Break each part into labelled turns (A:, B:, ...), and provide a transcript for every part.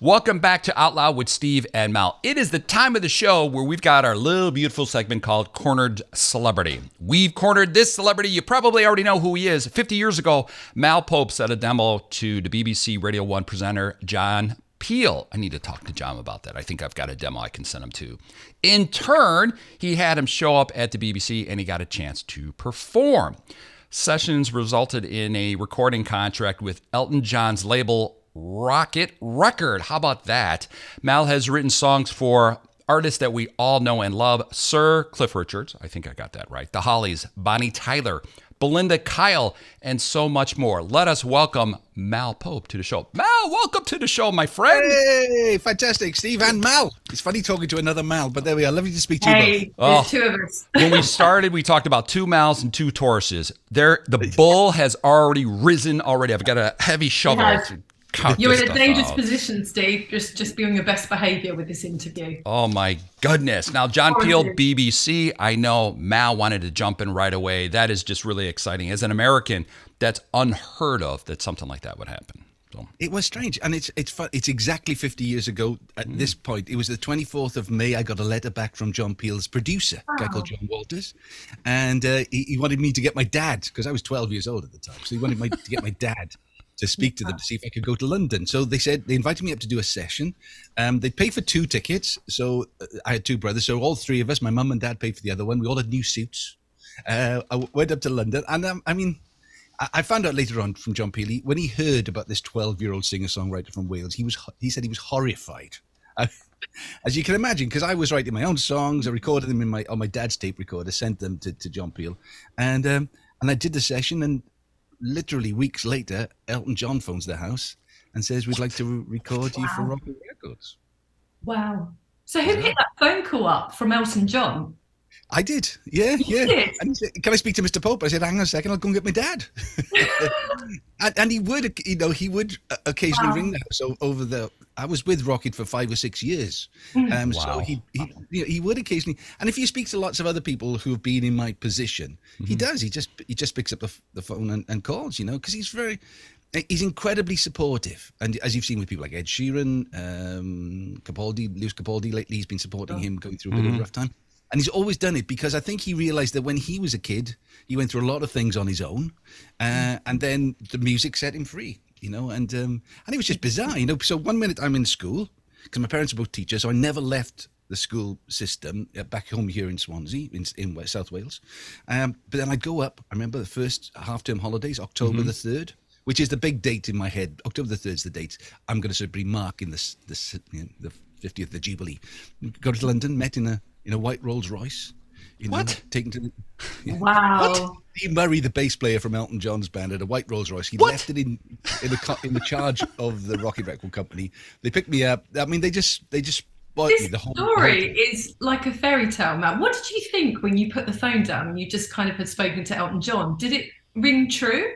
A: Welcome back to Out Loud with Steve and Mal. It is the time of the show where we've got our little beautiful segment called Cornered Celebrity. We've cornered this celebrity. You probably already know who he is. 50 years ago, Mal Pope sent a demo to the BBC Radio 1 presenter, John Peel. I need to talk to John about that. I think I've got a demo I can send him to. In turn, he had him show up at the BBC and he got a chance to perform. Sessions resulted in a recording contract with Elton John's label Rocket Record. How about that? Mal has written songs for artists that we all know and love. Sir Cliff Richards, I think I got that right. The Hollies, Bonnie Tyler, Belinda Kyle, and so much more. Let us welcome Mal Pope to the show. Mal, welcome to the show, my friend.
B: Hey, fantastic, Steve and Mal. It's funny talking to another Mal, but there we are. Lovely to speak to you both.
C: There's two of us.
A: When we started, we talked about two Mals and two Tauruses. The bull has already risen already. I've got a heavy shovel.
C: You're in a dangerous position, Steve. Just be on your best behavior with this interview.
A: Oh, my goodness. Now, John Peel, BBC, I know Mal wanted to jump in right away. That is just really exciting. As an American, that's unheard of that something like that would happen. So.
B: It was strange. And it's fun. It's exactly 50 years ago at this point. It was the 24th of May. I got a letter back from John Peel's producer, a guy called John Walters. And he wanted me to get my dad, because I was 12 years old at the time. So he wanted me to get my dad to speak to them to see if I could go to London. So they invited me up to do a session. They'd pay for 2 tickets. So I had 2 brothers. So all 3 of us, my mum and dad paid for the other one. We all had new suits. I went up to London. And I found out later on from John Peel, when he heard about this 12-year-old singer-songwriter from Wales, he said he was horrified. As you can imagine, because I was writing my own songs. I recorded them on my dad's tape recorder, sent them to John Peel. And I did the session, and literally weeks later, Elton John phones the house and says, we'd like to record you for Rocket Records.
C: Wow. So who picked that phone call up from Elton John?
B: I did. Yeah.
C: You did?
B: And he said, can I speak to Mr. Pope? I said, hang on a second, I'll go and get my dad. and he would, he would occasionally ring the house I was with Rocket for 5 or 6 years. So he would occasionally, and if you speak to lots of other people who have been in my position, he does. He just picks up the phone and calls, because he's incredibly supportive. And as you've seen with people like Ed Sheeran, Lewis Capaldi, lately he's been supporting him going through a bit of a rough time. And he's always done it because I think he realized that when he was a kid, he went through a lot of things on his own, and then the music set him free, and it was just bizarre, So one minute I'm in school because my parents are both teachers, so I never left the school system back home here in Swansea, in South Wales. But then I'd go up. I remember the first half-term holidays, October the 3rd, which is the big date in my head. October the 3rd is the date I'm going to sort of mark in the 50th, the Jubilee. Go to London, met in a white Rolls Royce. Taken to
C: Wow.
B: What? Steve Murray, the bass player from Elton John's band, had a white Rolls Royce. He left it in the charge of the Rocket Record Company. They picked me up. I mean, they just bought me the whole
C: story is like a fairy tale, Matt. What did you think when you put the phone down and you just kind of had spoken to Elton John? Did it ring true?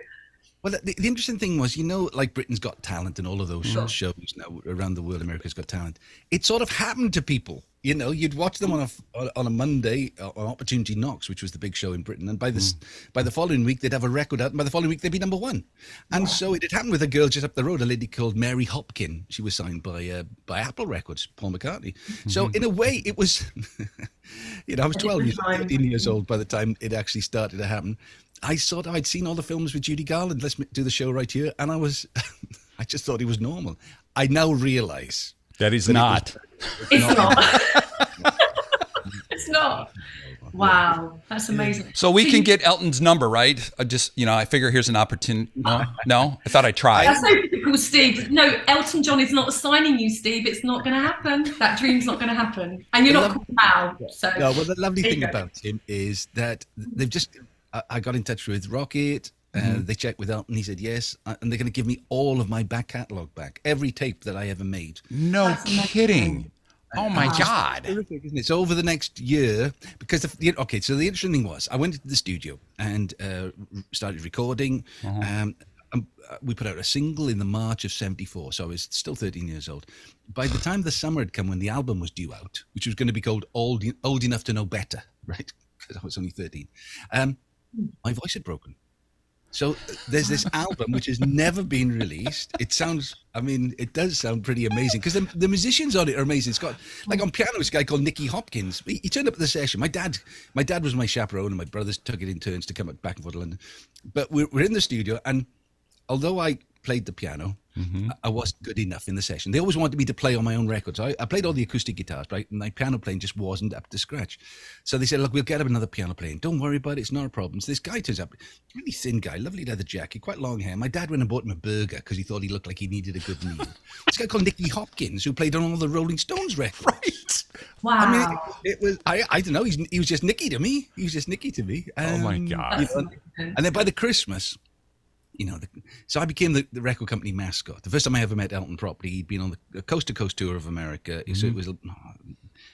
B: Well, the interesting thing was, like Britain's Got Talent and all of those shows now around the world, America's Got Talent. It sort of happened to people. You'd watch them on a Monday on Opportunity Knocks, which was the big show in Britain, and by the following week they'd have a record out, and by the following week they'd be number 1. And so it had happened with a girl just up the road, a lady called Mary Hopkin. She was signed by Apple Records, Paul McCartney. So in a way, it was, I was 13 years old by the time it actually started to happen. I'd seen all the films with Judy Garland. Let's do the show right here, and I just thought it was normal. I now realize
A: that he's not.
C: It's not. It's not. Wow, that's amazing.
A: So we can get Elton's number, right? I figure here's an opportunity. No, I thought I'd try.
C: That's so typical, Steve. No, Elton John is not signing you, Steve. It's not going to happen. That dream's not going to happen. And you're not called Mal. So.
B: No, well, the lovely thing about him is that they've just. I got in touch with Rocket. They checked with Elton. He said yes, and they're going to give me all of my back catalogue back, every tape that I ever made.
A: No kidding! Oh my God!
B: Terrific, isn't it? So over the next year, because so the interesting thing was, I went into the studio and started recording. We put out a single in the March of '74, so I was still 13 years old. By the time the summer had come, when the album was due out, which was going to be called Old Enough to Know Better, right? Because I was only 13. My voice had broken. So there's this album which has never been released. It does sound pretty amazing because the musicians on it are amazing. It's got, like, on piano, it's a guy called Nicky Hopkins. He turned up at the session. My dad was my chaperone, and my brothers took it in turns to come back and forth to London. But we're in the studio, and although I played the piano, I wasn't good enough in the session. They always wanted me to play on my own records. I played all the acoustic guitars, right? And my piano playing just wasn't up to scratch. So they said, look, we'll get up another piano playing. Don't worry about it. It's not a problem. So this guy turns up, really thin guy, lovely leather jacket, quite long hair. My dad went and bought him a burger because he thought he looked like he needed a good meal. This guy called Nicky Hopkins, who played on all the Rolling Stones records.
A: Right.
C: Wow.
B: I mean, it was, I don't know. He was just Nicky to me. He was just Nicky to me.
A: Oh my God.
B: And then by the Christmas, so I became the record company mascot. The first time I ever met Elton properly, he'd been on the coast to coast tour of America. So it was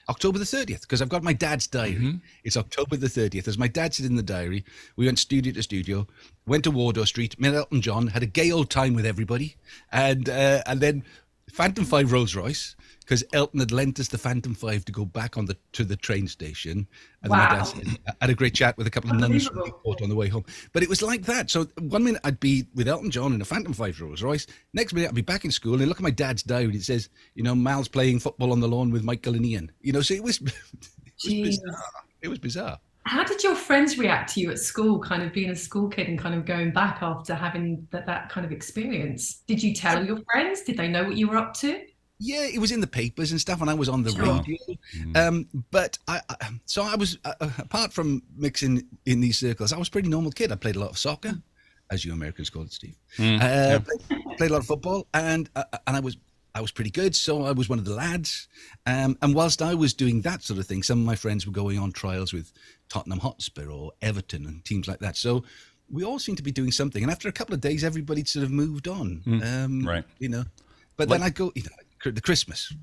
B: October the 30th, because I've got my dad's diary. It's October the 30th. As my dad said in the diary, we went studio to studio, went to Wardour Street, met Elton John, had a gay old time with everybody, and then Phantom 5 Rolls Royce, because Elton had lent us the Phantom 5 to go back to the train station. And
C: wow.
B: My dad said, I had a great chat with a couple of nuns from Newport on the way home. But it was like that. So one minute I'd be with Elton John in a Phantom 5 Rolls Royce. Next minute I'd be back in school, and look at my dad's diary. It says, Mal's playing football on the lawn with Michael and Ian. So it was bizarre. It was bizarre.
C: How did your friends react to you at school, kind of being a school kid and kind of going back after having that kind of experience? Did you tell your friends? Did they know what you were up to?
B: Yeah, it was in the papers and stuff, and I was on the radio. But I was, apart from mixing in these circles, I was a pretty normal kid. I played a lot of soccer, as you Americans call it, Steve. Played a lot of football, and I was pretty good, so I was one of the lads. And whilst I was doing that sort of thing, some of my friends were going on trials with Tottenham Hotspur or Everton and teams like that. So we all seemed to be doing something. And after a couple of days, everybody sort of moved on.
A: Right.
B: But then I go, the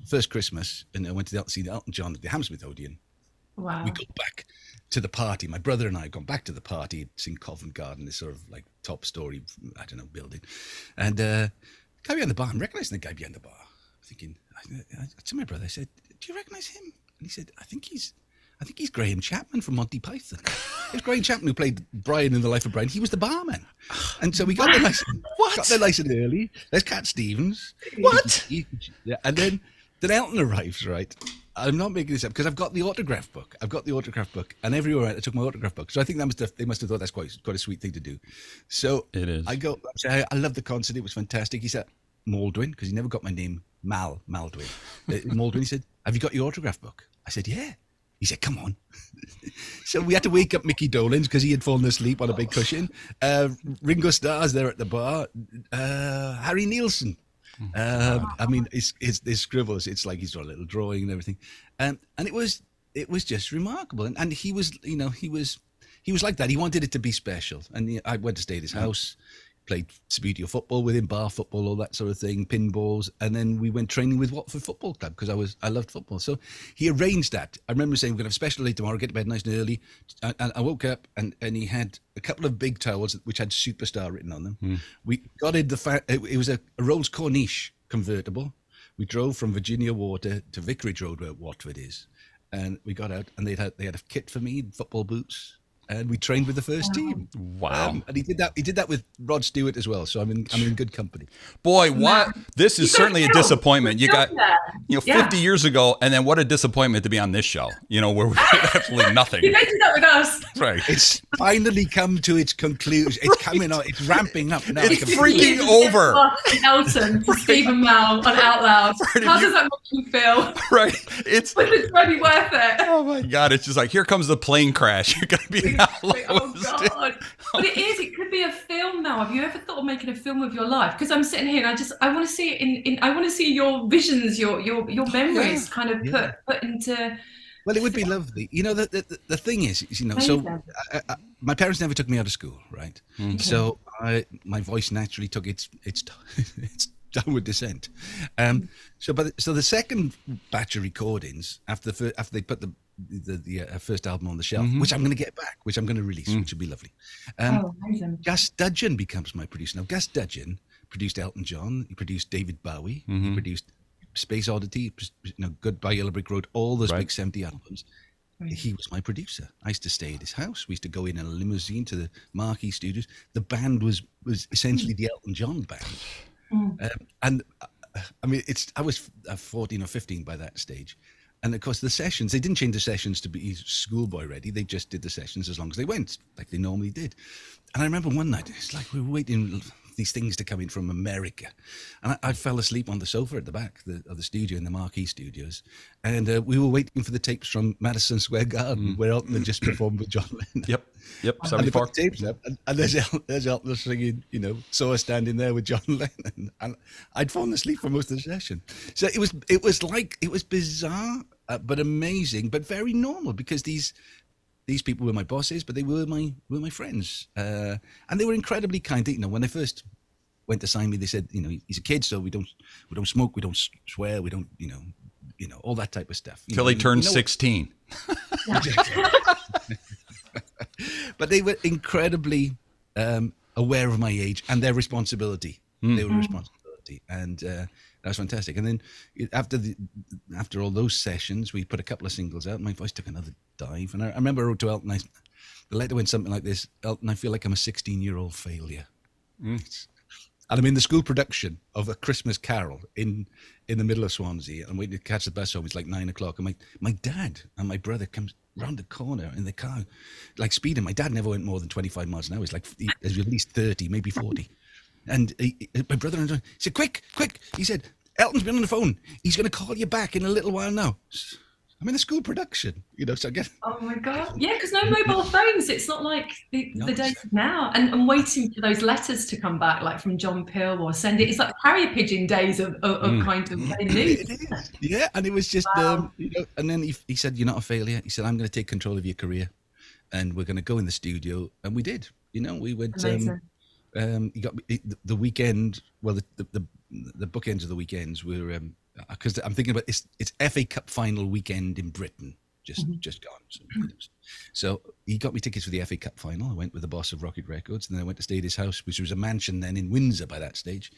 B: first Christmas, and I went to see Elton John at the Hammersmith Odeon.
C: Wow.
B: We go back to the party. My brother and I had gone back to the party. It's in Covent Garden, this sort of like top story, building. And guy behind the bar, I'm recognizing the guy behind the bar. Thinking, to my brother, I said, do you recognize him? And he said, I think he's Graham Chapman from Monty Python. It was Graham Chapman who played Brian in The Life of Brian. He was the barman. And so we got there nice and early. There's Cat Stevens.
A: What?
B: Yeah, and then Elton arrives, right? I'm not making this up because I've got the autograph book. And everywhere I took my autograph book. So I think they must have thought that's quite a sweet thing to do. So
A: it is.
B: I say, I love the concert. It was fantastic. He said, Maldwyn, because he never got my name, Maldwyn. Maldwyn, he said, have you got your autograph book? I said, yeah. He said, come on. So we had to wake up Mickey Dolenz because he had fallen asleep on a big cushion. Ringo Starr's there at the bar. Harry Nilsson. I mean, his scribbles, it's like he's got a little drawing and everything. And it was just remarkable. And he was, he was like that. He wanted it to be special. And I went to stay at his house. Played studio football with him, bar football, all that sort of thing, pinballs, and then we went training with Watford Football Club because I loved football. So he arranged that. I remember saying, we're going to have a special day tomorrow, get to bed nice and early. And I woke up and he had a couple of big towels which had Superstar written on them. We got in it was a Rolls Corniche convertible. We drove from Virginia Water to Vicarage Road where Watford is. And we got out and they had a kit for me, football boots. And we trained with the first team.
A: Wow!
B: And he did that with Rod Stewart as well. So I'm in good company.
A: Boy, what this is certainly a disappointment. You got 50 years ago, and then what a disappointment to be on this show. Where we did absolutely nothing.
C: You did that with us,
A: right?
B: It's finally come to its conclusion. It's coming on. It's ramping up now.
A: It's freaking over.
C: Elton to Stephen Mal on Out Loud. How does that make you feel?
A: Right. It's
C: really worth it.
A: Oh my God! It's just like, here comes the plane crash. You're gonna be.
C: Oh God! But it could be a film now. Have you ever thought of making a film of your life? Because I'm sitting here and I want to see it I want to see your visions, your memories kind of put into.
B: Well, it would be lovely. The thing is, so my parents never took me out of school, right? Okay. So my voice naturally took its downward descent. So the second batch of recordings after they put the first album on the shelf, which I'm going to get back, which I'm going to release, which would be lovely.
C: Amazing.
B: Gus Dudgeon becomes my producer. Now, Gus Dudgeon produced Elton John. He produced David Bowie. He produced Space Oddity, Goodbye Yellow Brick Road, all those big 70 albums. he was my producer. I used to stay at his house. We used to go in a limousine to the Marquee Studios. The band was essentially the Elton John band. And I mean, I was 14 or 15 by that stage. And of course, the sessions, they didn't change the sessions to be schoolboy ready. They just did the sessions as long as they went, like they normally did. And I remember one night, it's like we were waiting these things to come in from America. And I fell asleep on the sofa at the back of the studio in the Marquee Studios. And we were waiting for the tapes from Madison Square Garden, where Elton had just performed with John Lennon.
A: Yep.
B: And they
A: 74.
B: put the tapes up, and there's Elton singing, saw us standing there with John Lennon. And I'd fallen asleep for most of the session. So it was bizarre, but amazing, but very normal, because these people were my bosses, but they were my friends, and they were incredibly kind. When they first went to sign me, they said, he's a kid, so we don't smoke, we don't swear, we don't, all that type of stuff.
A: Till he turned 16.
B: But they were incredibly aware of my age and their responsibility. They were responsibility, and that was fantastic. And then after all those sessions, we put a couple of singles out. My voice took another dive, and I remember I wrote to Elton. The letter went something like this: Elton, I feel like I'm a 16-year-old failure. And I'm in the school production of A Christmas Carol in the middle of Swansea. I'm waiting to catch the bus home. It's like 9:00, and my dad and my brother comes round the corner in the car, like speeding. My dad never went more than 25 miles an hour. He's like, there's at least 30, maybe 40. And my brother and I said, quick. He said, Elton's been on the phone. He's going to call you back in a little while now. I'm in a school production, so I get.
C: Oh my God. Yeah, because no mobile phones. It's not like the days of now. And waiting for those letters to come back, like from John Peel, or send it. It's like carrier pigeon days of kind of news.
B: Yeah, and it was just,
C: Wow.
B: and then he said, you're not a failure. He said, I'm going to take control of your career, and we're going to go in the studio. And we did. We went.
C: Amazing.
B: You got the weekend. Well, the bookends of the weekends were because I'm thinking about it's FA Cup final weekend in Britain, just gone. So he got me tickets for the FA Cup final. I went with the boss of Rocket Records, and then I went to stay at his house, which was a mansion then in Windsor by that stage.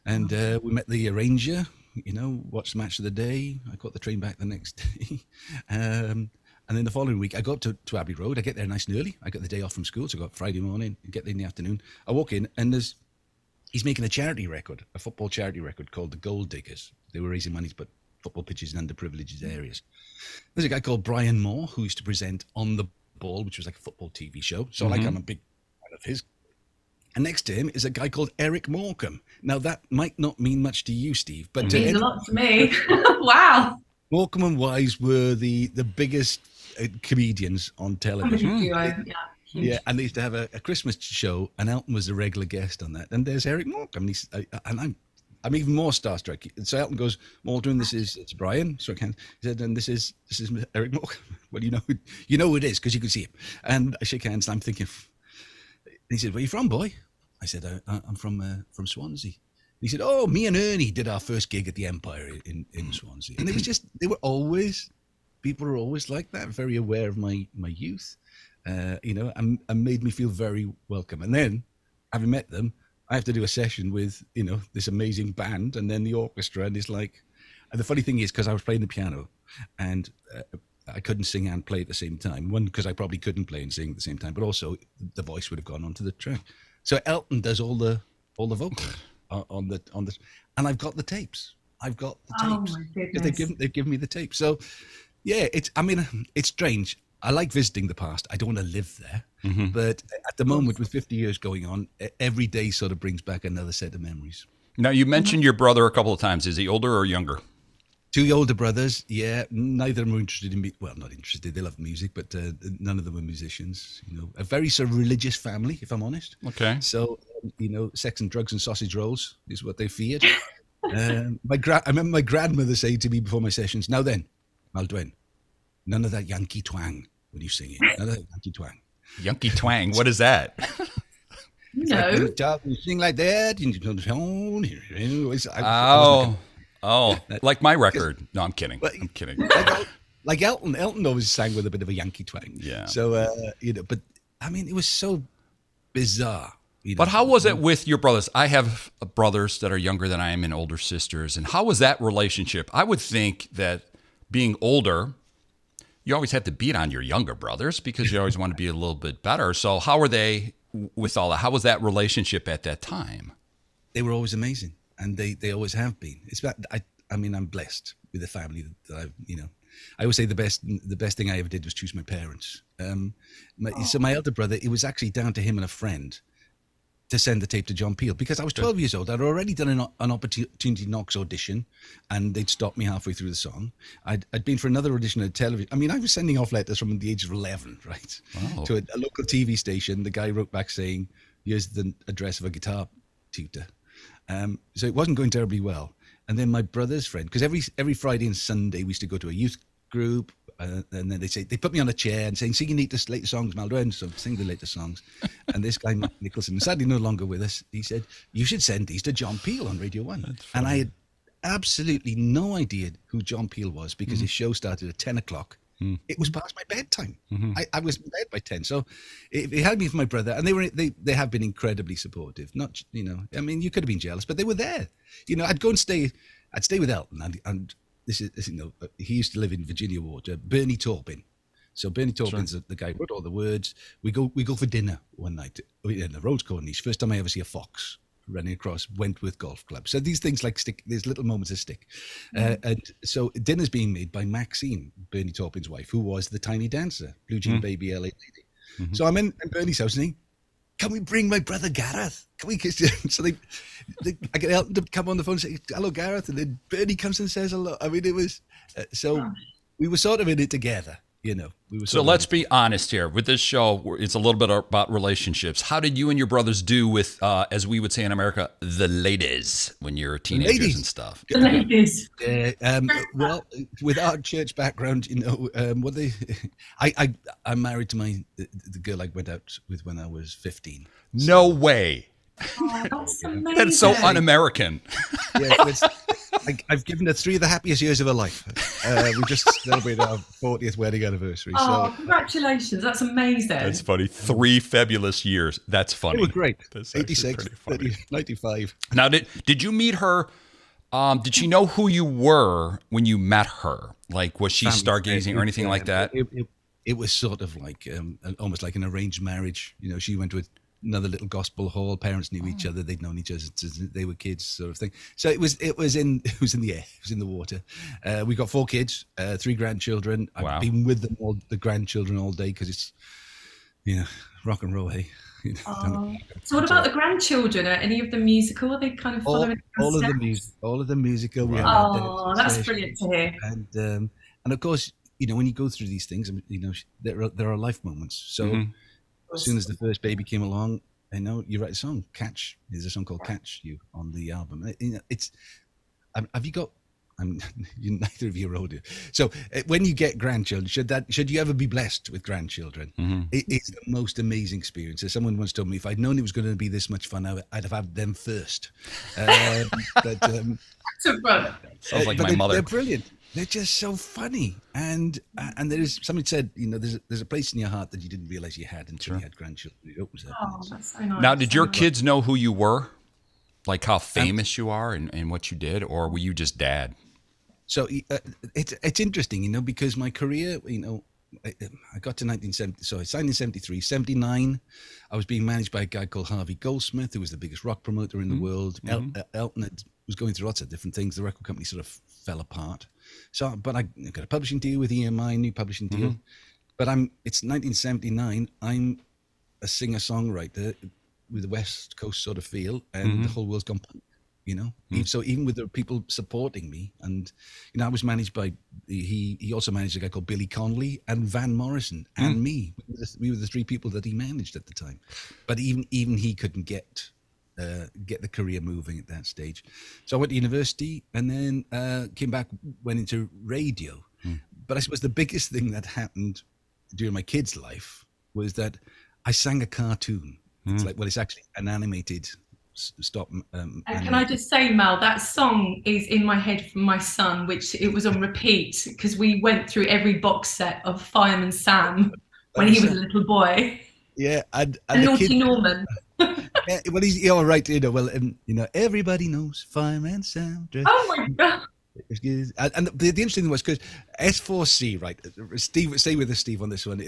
B: And we met the arranger. Watched the match of the day. I caught the train back the next day. And then the following week, I got to Abbey Road. I get there nice and early. I got the day off from school, so I got Friday morning, get there in the afternoon. I walk in, and he's making a charity record, a football charity record called The Gold Diggers. They were raising money to put football pitches in underprivileged areas. There's a guy called Brian Moore who used to present On the Ball, which was like a football TV show. So I'm a big fan of his. And next to him is a guy called Eric Morecambe. Now, that might not mean much to you, Steve, but
C: It means a lot to me. Wow.
B: Morecambe and Wise were the biggest comedians on television. Yeah, and they used to have a Christmas show, and Elton was a regular guest on that. And there's Eric Morecambe, and I'm even more starstruck. So Elton goes, Maldwin, it's Brian. So I can. He said, and this is Eric Morecambe. Well, you know who it is because you can see him. And I shake hands, and I'm thinking. He said, "Where are you from, boy?" I said, "I'm from Swansea." He said, "Oh, me and Ernie did our first gig at the Empire in Swansea." And people were always like that, very aware of my youth. And made me feel very welcome. And then, having met them, I have to do a session with, this amazing band and then the orchestra. And it's like, and the funny thing is, because I was playing the piano and I couldn't sing and play at the same time. One, because I probably couldn't play and sing at the same time, but also the voice would have gone onto the track. So Elton does all the vocals on the, and I've got the tapes. Oh
C: my goodness.
B: They've given me the tapes. So yeah, it's strange. I like visiting the past. I don't want to live there. But at the moment, with 50 years going on, every day sort of brings back another set of memories.
A: Now, you mentioned your brother a couple of times. Is he older or younger?
B: 2 older brothers. Yeah, neither of them were interested in me. Well, not interested. They love music, but none of them were musicians. A very sort of religious family, if I'm honest.
A: Okay.
B: So, sex and drugs and sausage rolls is what they feared. I remember my grandmother saying to me before my sessions, "Now then, Maldwyn, none of that Yankee twang when you sing it. None of that Yankee twang."
A: Yankee twang. What is that?
C: No.
B: You sing like that.
A: Like my record. No, I'm kidding. I'm kidding.
B: Like Elton. Elton always sang with a bit of a Yankee twang.
A: Yeah.
B: So, but I mean, it was so bizarre.
A: But how was it with your brothers? I have brothers that are younger than I am and older sisters. And how was that relationship? I would think that being older, you always had to beat on your younger brothers because you always want to be a little bit better. So how were they with all that? How was that relationship at that time?
B: They were always amazing, and they always have been. It's about, I mean, I'm blessed with a family that I've, I always say the best thing I ever did was choose my parents. So my elder brother, it was actually down to him and a friend to send the tape to John Peel, because I was 12 years old. I'd already done an Opportunity Knocks audition, and they'd stopped me halfway through the song. I'd been for another audition at television. I mean, I was sending off letters from the age of 11, right?
A: Wow.
B: To a local TV station. The guy wrote back saying, here's the address of a guitar tutor. So it wasn't going terribly well. And then my brother's friend, because every Friday and Sunday we used to go to a youth group, and then they put me on a chair and saying, sing your latest songs, Maldron. So sing the latest songs. And this guy, Matt Nicholson, sadly no longer with us, he said, you should send these to John Peel on Radio 1. And I had absolutely no idea who John Peel was, because his show started at 10 o'clock. It was past my bedtime. I was in bed by 10. So it had me for my brother, and they have been incredibly supportive. Not, I mean, you could have been jealous, but they were there. I'd stay with Elton, and this is, he used to live in Virginia Water, Bernie Taupin. So Bernie Taupin's the guy who wrote all the words. We go for dinner one night in the Rose Corniche. First time I ever see a fox running across Wentworth Golf Club. So these things like stick, there's little moments that stick. And so dinner's being made by Maxine, Bernie Taupin's wife, who was the Tiny Dancer, Blue Jean Baby LA Lady. So I'm in Bernie's house, and can we bring my brother Gareth? Can we kiss him? So I get Elton to come on the phone and say, hello, Gareth. And then Bernie comes and says hello. I mean, it was, we were sort of in it together,
A: So let's be honest here. With this show, it's a little bit about relationships. How did you and your brothers do with, as we would say in America, the ladies when you're teenagers and stuff?
C: The ladies.
B: Well, with our church background, I'm married to the girl I went out with when I was 15.
A: No way.
C: Oh, that's amazing.
A: That's so un-American.
B: Yeah, I've given her 3 of the happiest years of her life. We just celebrated our 40th wedding anniversary.
C: Oh, congratulations. That's amazing.
A: That's funny. 3 fabulous years. That's funny.
B: They were great.
A: That's
B: 86, 95.
A: Now, did you meet her? Did she know who you were when you met her? Like, was she stargazing or anything like that?
B: It was sort of like almost like an arranged marriage. She went to another little gospel hall. Parents knew each other. They'd known each other since they were kids, sort of thing. So it was in the air. It was in the water. We got 4 kids, 3 grandchildren.
A: Wow.
B: I've been with them all, the grandchildren, all day, because it's rock and roll. Hey.
C: So what about the grandchildren? Are any of them musical? Are they kind of following
B: all of the musical?
C: Wow. That's brilliant to hear.
B: And of course, when you go through these things, there are life moments. So as soon as the first baby came along, you write a song. Catch. There's a song called "Catch You" on the album. It's. Have you got? Neither of you are older. So when you get grandchildren, should you ever be blessed with grandchildren? It's the most amazing experience. As someone once told me, if I'd known it was going to be this much fun, I'd have had them first.
C: So fun.
A: Sounds like my mother.
B: They're brilliant. They're just so funny, and there's somebody said, there's a place in your heart that you didn't realize you had until you had grandchildren. It opens up.
C: Oh, that's so nice.
A: Now, did your kids know who you were, like how famous you are and what you did, or were you just dad?
B: So it's interesting, because my career, I got to 1970. So I signed in 73, 79. I was being managed by a guy called Harvey Goldsmith, who was the biggest rock promoter in the world. Elton was going through lots of different things. The record company sort of fell apart. So, but I got a publishing deal with EMI, new publishing deal. But it's 1979. I'm a singer-songwriter with a West Coast sort of feel, and the whole world's gone punk. So even with the people supporting me, and I was managed by he also managed a guy called Billy Connolly and Van Morrison and me. We were the 3 people that he managed at the time. But even he couldn't get the career moving at that stage. So I went to university, and then came back, went into radio. But I suppose the biggest thing that happened during my kid's life was that I sang a cartoon. It's actually an animated stop.
C: Can I just say, Mal, that song is in my head from my son, which it was on repeat because we went through every box set of Fireman Sam when he was a little boy.
B: Yeah, and
C: Naughty kid, Norman.
B: Well, he's all right, well, everybody knows Fireman Sam.
C: Oh my God.
B: And the interesting thing was because S4C, right? Steve, stay with us, Steve, on this one.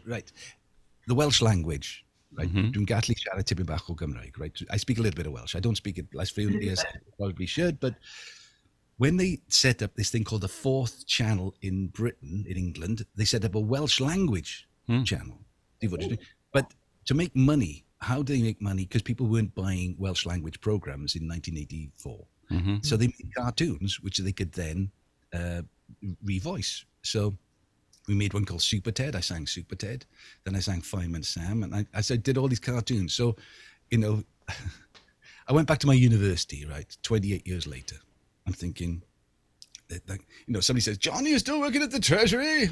B: Right, the Welsh language, right? Dwi'n gallu siarad tipyn bach o Gymraeg, right? I speak a little bit of Welsh. I don't speak it as fluently as I probably should, but when they set up this thing called the Fourth Channel in Britain, in England, they set up a Welsh language channel. But to make money, how do they make money? Because people weren't buying Welsh language programs in 1984. So they made cartoons, which they could then revoice. So we made one called Super Ted. I sang Super Ted. Then I sang Fireman Sam. And I did all these cartoons. So, I went back to my university, right, 28 years later. I'm thinking, somebody says, John, you're still working at the Treasury?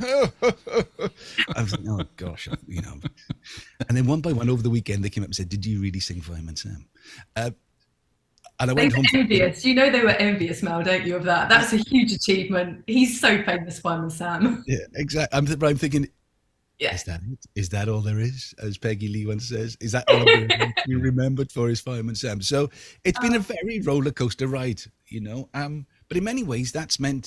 B: I was like, oh, gosh, And then one by one over the weekend, they came up and said, did you really sing Fireman Sam? And I went home.
C: Envious. They were envious, Mel, don't you, of that? That's a huge achievement. He's so famous, Fireman Sam.
B: Yeah, exactly. I'm thinking,
C: yeah.
B: Is that it? Is that all there is? As Peggy Lee once says, is that all we remembered for is Fireman Sam? So it's been a very roller coaster ride, but in many ways it's been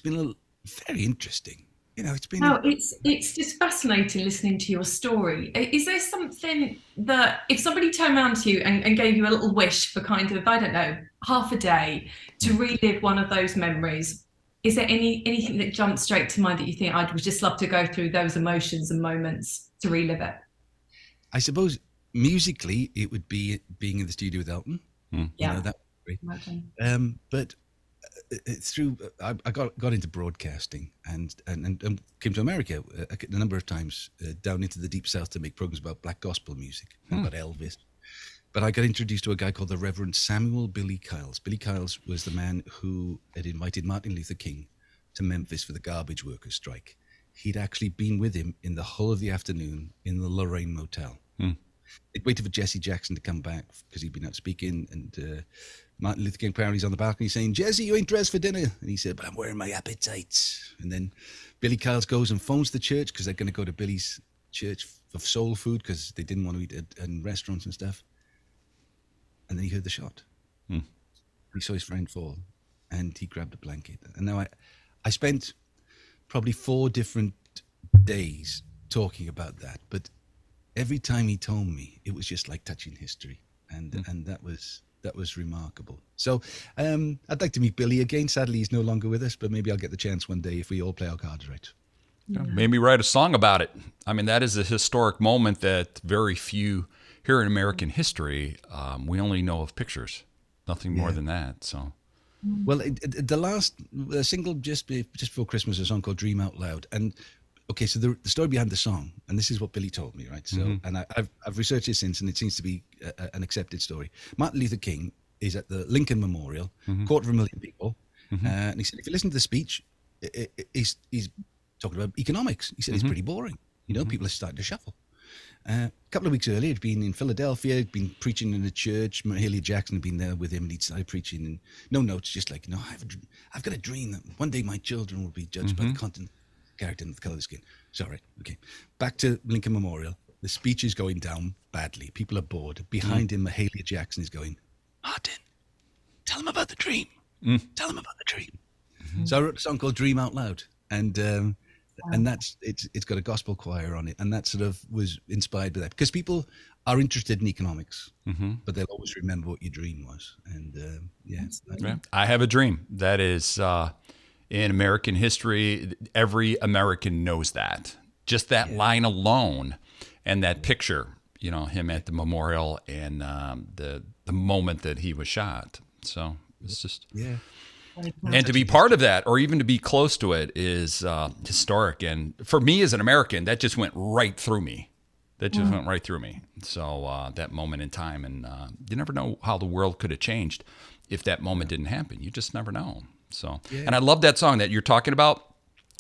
B: very interesting. It's been.
C: No, it's just fascinating listening to your story. Is there something that if somebody turned around to you and gave you a little wish for kind of, I don't know, half a day to relive one of those memories, is there anything that jumps straight to mind that you think I would just love to go through those emotions and moments to relive it?
B: I suppose musically it would be being in the studio with Elton.
C: Yeah,
B: that would be great. But I got into broadcasting and came to America a number of times down into the deep south to make programs about black gospel music and about Elvis. But I got introduced to a guy called the Reverend Samuel Billy Kiles. Billy Kiles was the man who had invited Martin Luther King to Memphis for the garbage workers strike. He'd actually been with him in the whole of the afternoon in the Lorraine Motel. They'd waited for Jesse Jackson to come back because he'd been out speaking, and Martin Luther King apparently on the balcony saying, Jesse, you ain't dressed for dinner. And he said, but I'm wearing my appetites. And then Billy Kiles goes and phones the church because they're going to go to Billy's church for soul food because they didn't want to eat in restaurants and stuff. And then he heard the shot. He saw his friend fall and he grabbed a blanket. And now I spent probably 4 different days talking about that. But every time he told me, it was just like touching history. And that was remarkable. So I'd like to meet Billy again. Sadly, he's no longer with us, but maybe I'll get the chance one day if we all play our cards right.
A: Yeah. Maybe write a song about it. I mean, that is a historic moment that very few here in American history, we only know of pictures, nothing more than that. So,
B: well, the last single just before Christmas, a song called "Dream Out Loud," and okay, so the story behind the song, and this is what Billy told me, right? So, and I've researched it since, and it seems to be an accepted story. Martin Luther King is at the Lincoln Memorial, 250,000 people, and he said, if you listen to the speech, he's talking about economics. He said it's pretty boring. People are starting to shuffle. A couple of weeks earlier, he'd been in Philadelphia, he'd been preaching in a church. Mahalia Jackson had been there with him, and he'd started preaching. And no notes, just like, I've got a dream that one day my children will be judged by the content, character, and the color of the skin. Sorry, okay. Back to Lincoln Memorial. The speech is going down badly. People are bored. Behind him, Mahalia Jackson is going, Martin, tell him about the dream. Tell him about the dream. So I wrote a song called Dream Out Loud. And that's it's got a gospel choir on it, and that sort of was inspired by that because people are interested in economics, but they'll always remember what your dream was. And
A: I have a dream that is in American history. Every American knows that. Just that line alone, and that picture, him at the memorial, and the moment that he was shot. So it's just And to be part of that, or even to be close to it, is historic. And for me as an American, that just went right through me. So that moment in time, and you never know how the world could have changed if that moment didn't happen. You just never know. So, and I love that song that you're talking about.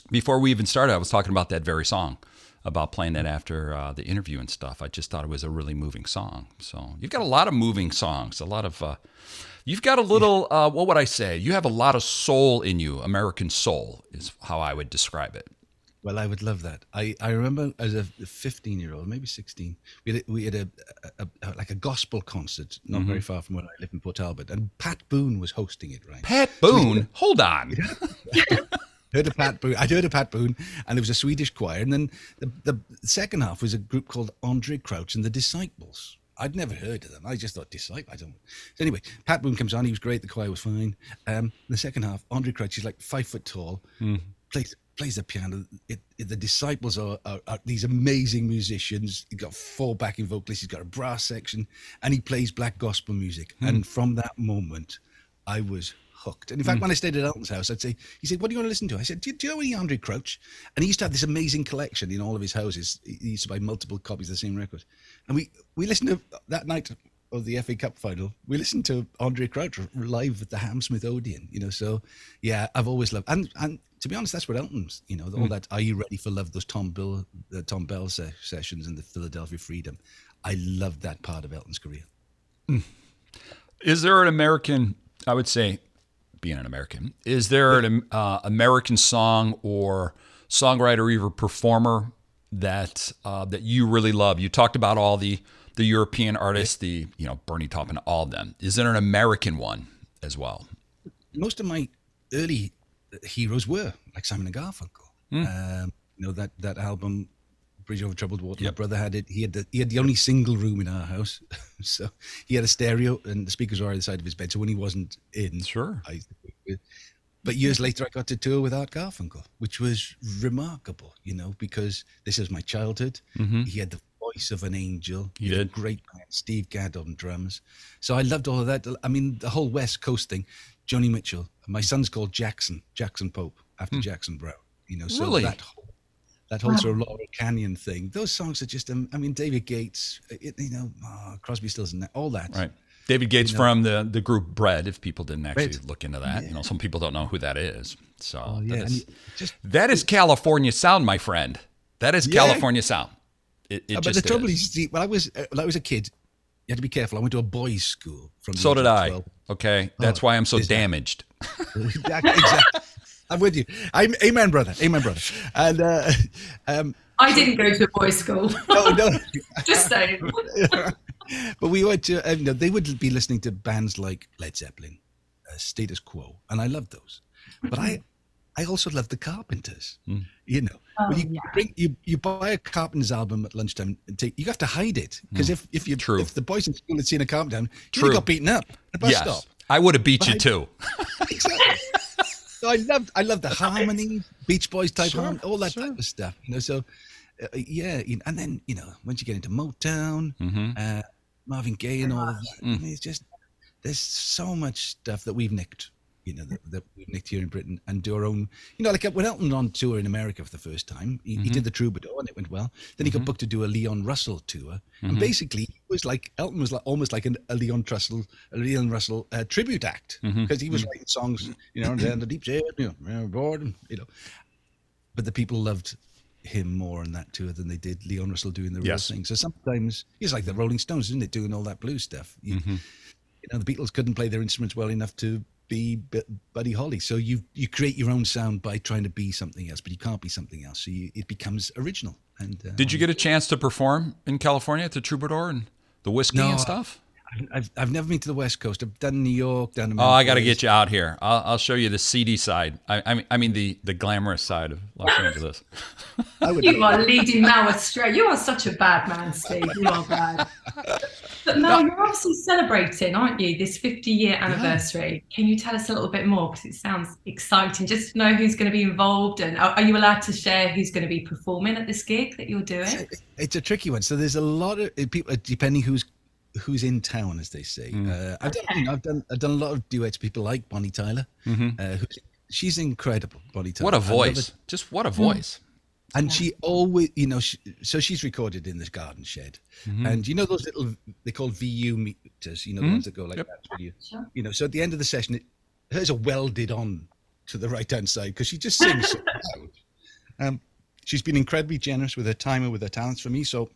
A: Before we even started, I was talking about that very song, about playing that after the interview and stuff. I just thought it was a really moving song. So you've got a lot of moving songs, a lot of... You've got a little, what would I say? You have a lot of soul in you. American soul is how I would describe it.
B: Well, I would love that. I remember as a 15-year-old, maybe 16, we had like a gospel concert not very far from where I live in Port Talbot, and Pat Boone was hosting it, right?
A: Pat Boone? Hold on.
B: Heard of Pat Boone. I'd heard of Pat Boone, and there was a Swedish choir, and then the second half was a group called Andre Crouch and the Disciples. I'd never heard of them. I just thought Disciple. I don't. So anyway, Pat Boone comes on. He was great. The choir was fine. The second half, Andre Crouch, he's like 5 foot tall, plays the piano. The Disciples are these amazing musicians. He's got 4 backing vocalists. He's got a brass section, and he plays black gospel music. And from that moment, I was hooked. And in fact, when I stayed at Elton's house, I'd say, he said, "What do you want to listen to?" I said, do you know any Andre Crouch? And he used to have this amazing collection in all of his houses. He used to buy multiple copies of the same record. And we listened to that night of the FA Cup final. We listened to Andre Crouch live at the Hammersmith Odeon. So yeah, I've always loved. And to be honest, that's what Elton's. All that "Are You Ready for Love?" Those Tom Bell sessions and the Philadelphia Freedom. I loved that part of Elton's career.
A: Is there an American? I would say, being an American, is there an American song or songwriter or even performer that you really love? You talked about all the European artists, Bernie Taupin, all of them. Is there an American one as well?
B: Most of my early heroes were like Simon and Garfunkel. That album, Bridge Over Troubled Water.
A: Yep.
B: My brother had it. He had the only single room in our house, so he had a stereo and the speakers were either side of his bed. So when he wasn't in,
A: Sure.
B: But years later, I got to tour with Art Garfunkel, which was remarkable, because this is my childhood. He had the voice of an angel.
A: He did.
B: Great band, Steve Gadd on drums. So I loved all of that. I mean, the whole West Coast thing. Joni Mitchell. My son's called Jackson Pope, after Jackson Brown. So
A: Really?
B: that whole sort of Laurel Canyon thing. Those songs are just, David Gates, Crosby, Stills, and all that.
A: Right. David Gates from the group Bread, if people didn't actually look into that. Yeah. Some people don't know who that is. So that is California sound, my friend. That is California sound. It
B: but
A: just
B: the trouble
A: is.
B: is, when I was a kid, you had to be careful. I went to a boys' school.
A: So did I. Okay. That's why I'm so damaged.
B: Exactly. I'm with you. Amen, brother. Amen, brother. And
C: I didn't go to a boys' school.
B: No.
C: Just saying.
B: But we went to, they would be listening to bands like Led Zeppelin, Status Quo, and I loved those. But I also loved the Carpenters. You buy a Carpenters album at lunchtime and you have to hide it, because if the boys in school had seen a Carpenter, you'd have got beaten up at a bus stop.
A: I would have beat you too.
B: Exactly. So I loved the harmony, Beach Boys type harmony, all that type of stuff. So and then once you get into Motown, Marvin Gaye and all of that, it's just, there's so much stuff that we've nicked. That we've nicked here in Britain and do our own. Like when Elton on tour in America for the first time, he did the Troubadour and it went well. Then he got booked to do a Leon Russell tour, and basically Elton was almost like a Leon Russell tribute act, because he was writing songs, and the deep shade, bored, But the people loved him more on that tour than they did Leon Russell doing the real thing. So sometimes he's like the Rolling Stones, isn't it, doing all that blues stuff. The Beatles couldn't play their instruments well enough to be Buddy Holly, so you create your own sound by trying to be something else, but you can't be something else, so it becomes original. And
A: did you get a chance to perform in California at the Troubadour and the whiskey and stuff?
B: I've never been to the West Coast. I've done New York, down to
A: Memphis. I got to get you out here. I'll show you the seedy side. I mean the glamorous side of Los Angeles.
C: You are leading Mal astray. You are such a bad man, Steve. You are bad. But Mel, you're obviously celebrating, aren't you, this 50-year anniversary? Can you tell us a little bit more? Because it sounds exciting. Just to know who's going to be involved, and are you allowed to share who's going to be performing at this gig that you're doing?
B: It's a tricky one. So there's a lot of people, depending who's in town, as they say. I've done a lot of duets. People like Bonnie Tyler. She's incredible, Bonnie Tyler.
A: What a voice! Just what a voice!
B: And she always, so she's recorded in this garden shed, and those little, they call VU meters, the ones that go like that. So at the end of the session, hers are welded on to the right hand side because she just sings so loud. She's been incredibly generous with her timer, with her talents for me. So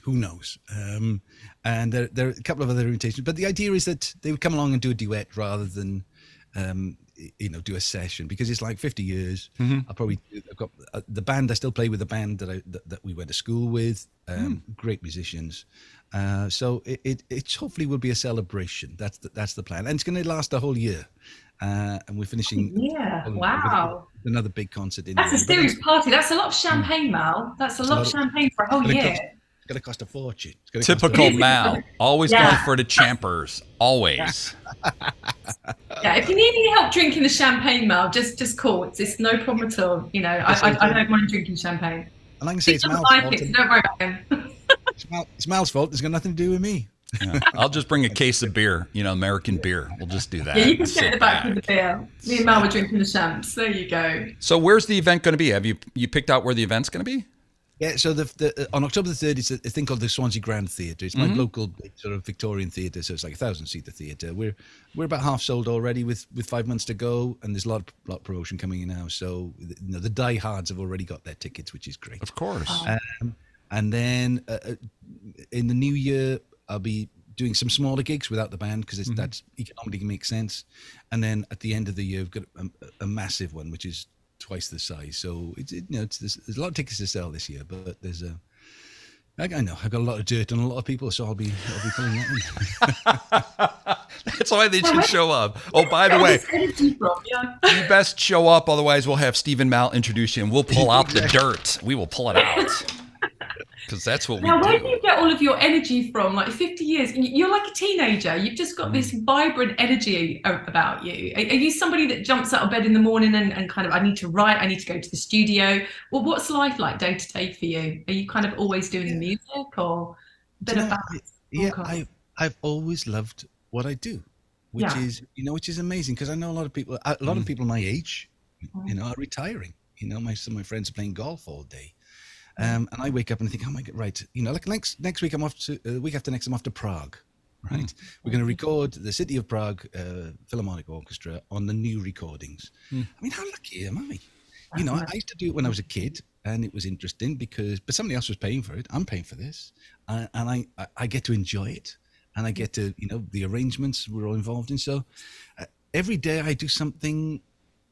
B: who knows? And there are a couple of other invitations, but the idea is that they would come along and do a duet rather than do a session, because it's like 50 years.
A: Mm-hmm.
B: I've got the band. I still play with the band that we went to school with. Great musicians. So it hopefully will be a celebration. That's the plan, and it's going to last a whole year. And we're finishing.
C: Yeah, wow.
B: Another big concert in.
C: That's a serious party. That's a lot of champagne, Mal. That's a lot of champagne for a whole year.
B: It's going to cost a fortune.
A: Typical Mal, always going for the champers, always.
C: Yeah, if you need any help drinking the champagne, Mal, just call. It's no problem at all. I don't mind drinking champagne.
B: And I can say it's Mal's fault.
C: So don't worry about him.
B: It's Mal's fault. It's got nothing to do with me.
A: Yeah. I'll just bring a case of beer, American beer. We'll just do that.
C: Yeah, you can sit in the back with the beer. Me and Mal were drinking the champs. There you go.
A: So where's the event going to be? Have you picked out where the event's going to be?
B: Yeah, so on October the 3rd, it's a thing called the Swansea Grand Theatre. It's my local sort of Victorian theatre, so it's like 1,000-seater theatre. We're about half sold already with 5 months to go, and there's a lot of promotion coming in now. So the diehards have already got their tickets, which is great.
A: Of course.
B: And then in the new year, I'll be doing some smaller gigs without the band, because that's economically makes sense. And then at the end of the year, we've got a massive one, which is twice the size. So there's a lot of tickets to sell this year, but I know I've got a lot of dirt on a lot of people, so I'll be pulling that in.
A: That's why they should show up. Oh, by the way, you best show up, otherwise we'll have Steve and Mal introduce you, and we'll pull out the dirt. We will pull it out. Because that's what we do.
C: Now, where do you get all of your energy from? Like 50 years, you're like a teenager. You've just got this vibrant energy about you. Are you somebody that jumps out of bed in the morning and kind of, I need to write, I need to go to the studio? Well, what's life like day to day for you? Are you kind of always doing the music, or a bit of balance?
B: Yeah, I've always loved what I do, which is amazing, because I know a lot of people my age, are retiring. Some of my friends are playing golf all day. And I wake up and think, oh my God, right. Like next week, I'm off to week after next, I'm off to Prague, right? We're going to record the City of Prague Philharmonic Orchestra on the new recordings. I mean, how lucky am I? I used to do it when I was a kid, and it was interesting but somebody else was paying for it. I'm paying for this, and I get to enjoy it, and I get to, the arrangements we're all involved in. So every day I do something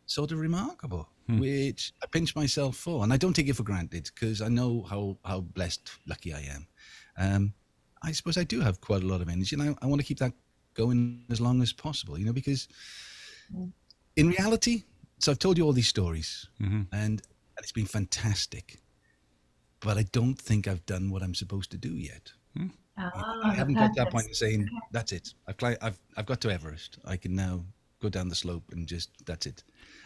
B: sort of remarkable, which I pinch myself for, and I don't take it for granted, because I know how blessed, lucky I am. I suppose I do have quite a lot of energy, and I want to keep that going as long as possible, because in reality, so I've told you all these stories, and it's been fantastic, but I don't think I've done what I'm supposed to do yet. I haven't got to that point of saying, that's it. I've got to Everest. I can now go down the slope and that's it.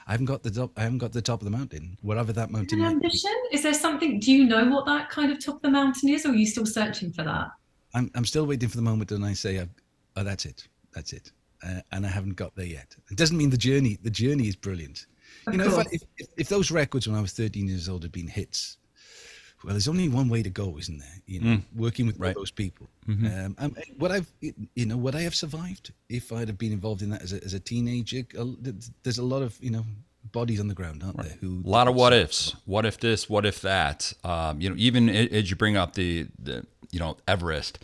B: I haven't got the top of the mountain, whatever that mountain is.
C: Ambition? Is there something? Do you know what that kind of top of the mountain is, or are you still searching for that?
B: I'm still waiting for the moment when I say, "Oh, that's it," and I haven't got there yet. It doesn't mean the journey. The journey is brilliant. If those records when I was 13 years old had been hits, well, there's only one way to go, isn't there? Working with those people. What I have survived, if I'd have been involved in that as a teenager, there's a lot of bodies on the ground, aren't there?
A: A lot of what ifs. What if this? What if that? Even as you bring up the Everest,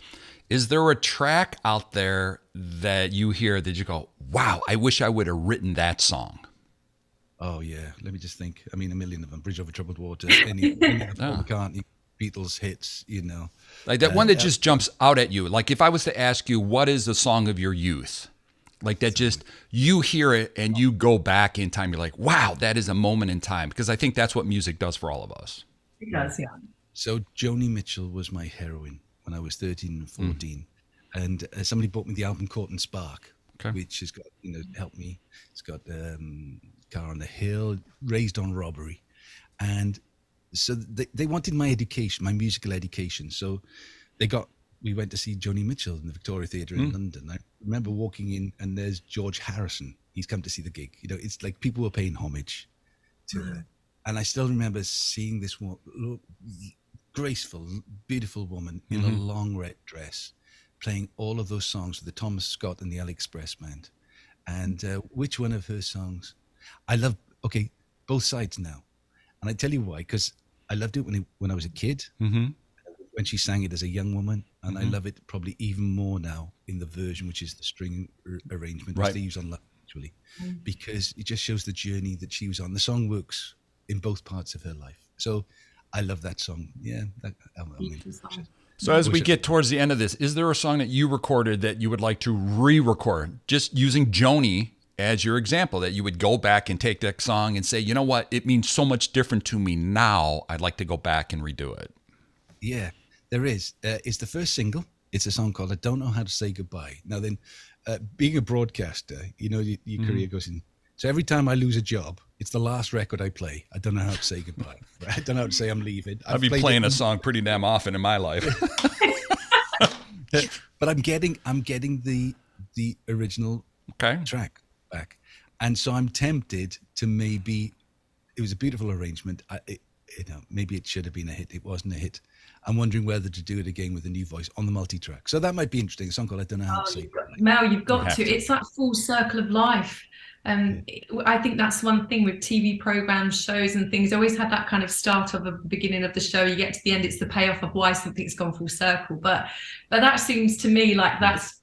A: is there a track out there that you hear that you go, wow, I wish I would have written that song?
B: Oh yeah, let me just think. I mean, a million of them. Bridge Over Troubled Water, any of Paul McCartney, Beatles hits,
A: like that one that just jumps out at you. Like if I was to ask you, what is the song of your youth? Like that, just you hear it and you go back in time. You're like, wow, that is a moment in time, because I think that's what music does for all of us.
C: It does, yeah.
B: So Joni Mitchell was my heroine when I was 13 and 14, and somebody bought me the album Court and Spark, which has got helped me. It's got Car on the Hill, Raised on Robbery, and so they wanted my education, my musical education. So we went to see Joni Mitchell in the Victoria Theatre in London. I remember walking in, and there's George Harrison. He's come to see the gig. It's like people were paying homage to her. And I still remember seeing this graceful, beautiful woman in a long red dress, playing all of those songs with the Thomas Scott and the Alley Express Band. And which one of her songs? I love, both sides now. And I tell you why, because I loved it when I was a kid, when she sang it as a young woman. And I love it probably even more now in the version, which is the string arrangement, which they use on actually, because it just shows the journey that she was on. The song works in both parts of her life. So I love that song. Yeah.
A: So as we get towards the end of this, is there a song that you recorded that you would like to re-record? Just using Joni as your example, that you would go back and take that song and say, you know what, it means so much different to me now. I'd like to go back and redo it.
B: Yeah, there is. It's the first single. It's a song called I Don't Know How to Say Goodbye. Now then, being a broadcaster, your career goes in. So every time I lose a job, it's the last record I play. I don't know how to say goodbye. I don't know how to say I'm leaving.
A: I'd be playing a song pretty damn often in my life.
B: But I'm getting the original track back. And so I'm tempted to maybe, it was a beautiful arrangement. Maybe it should have been a hit. It wasn't a hit. I'm wondering whether to do it again with a new voice on the multi-track. So that might be interesting. A song called I Don't Know How to Say.
C: Mel, you've got to. It's that full circle of life. I think that's one thing with TV programs, shows and things. Always had that kind of start of the beginning of the show. You get to the end, it's the payoff of why something's gone full circle. But that seems to me like that's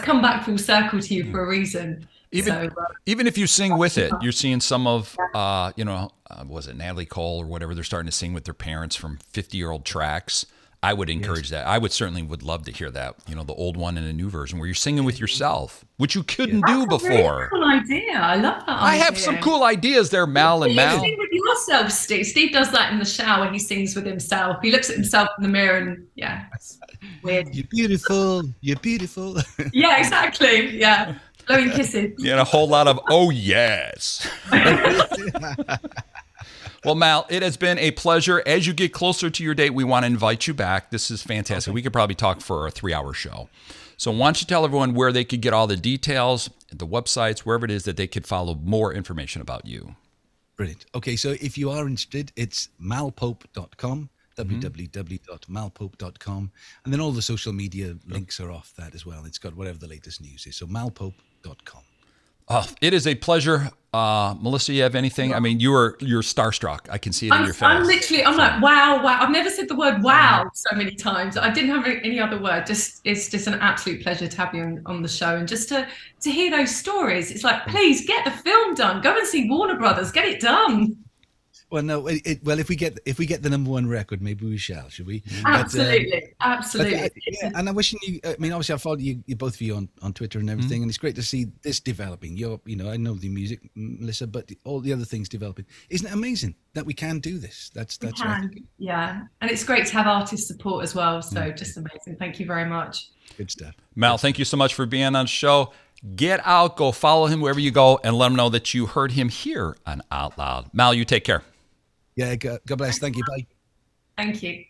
C: come back full circle to you for a reason.
A: Even if you sing with it, you're seeing some of, was it Natalie Cole or whatever, they're starting to sing with their parents from 50-year-old tracks. I would encourage that. I would love to hear that, the old one and a new version where you're singing with yourself, which you couldn't do before. Really
C: cool idea. I love that idea.
A: I have some cool ideas there, Mal and Mal.
C: You sing with yourself, Steve. Steve does that in the shower. He sings with himself. He looks at himself in the mirror and it's weird.
B: You're beautiful. You're beautiful.
C: Yeah, exactly. Yeah. Blowing kisses.
A: Yeah, and a whole lot of, oh, yes. Well, Mal, it has been a pleasure. As you get closer to your date, we want to invite you back. This is fantastic. Okay. We could probably talk for a 3-hour show. So why don't you tell everyone where they could get all the details, the websites, wherever it is that they could follow more information about you.
B: Brilliant. Okay, so if you are interested, it's malpope.com, www.malpope.com. And then all the social media links are off that as well. It's got whatever the latest news is. So malpope.com.
A: It is a pleasure. Melissa, you have anything? I mean, you're starstruck. I can see it in your face.
C: I'm like, wow. I've never said the word wow so many times. I didn't have any other word. It's just an absolute pleasure to have you on the show. And just to hear those stories, it's like, please get the film done. Go and see Warner Brothers. Get it done.
B: Well, no. If we get the #1 record, maybe we shall. Should we?
C: Absolutely, absolutely.
B: And I'm wishing you. I mean, obviously, I follow you both of you on Twitter and everything, and it's great to see this developing. I know the music, Melissa, but all the other things developing. Isn't it amazing that we can do this? That's right.
C: Yeah, and it's great to have artist support as well. So just amazing. Thank you very much.
B: Good stuff.
A: Mal, thank you so much for being on the show. Get out, go follow him wherever you go, and let him know that you heard him here on Out Loud. Mal, you take care.
B: Yeah, God bless. Thank you. Bye.
C: Thank you.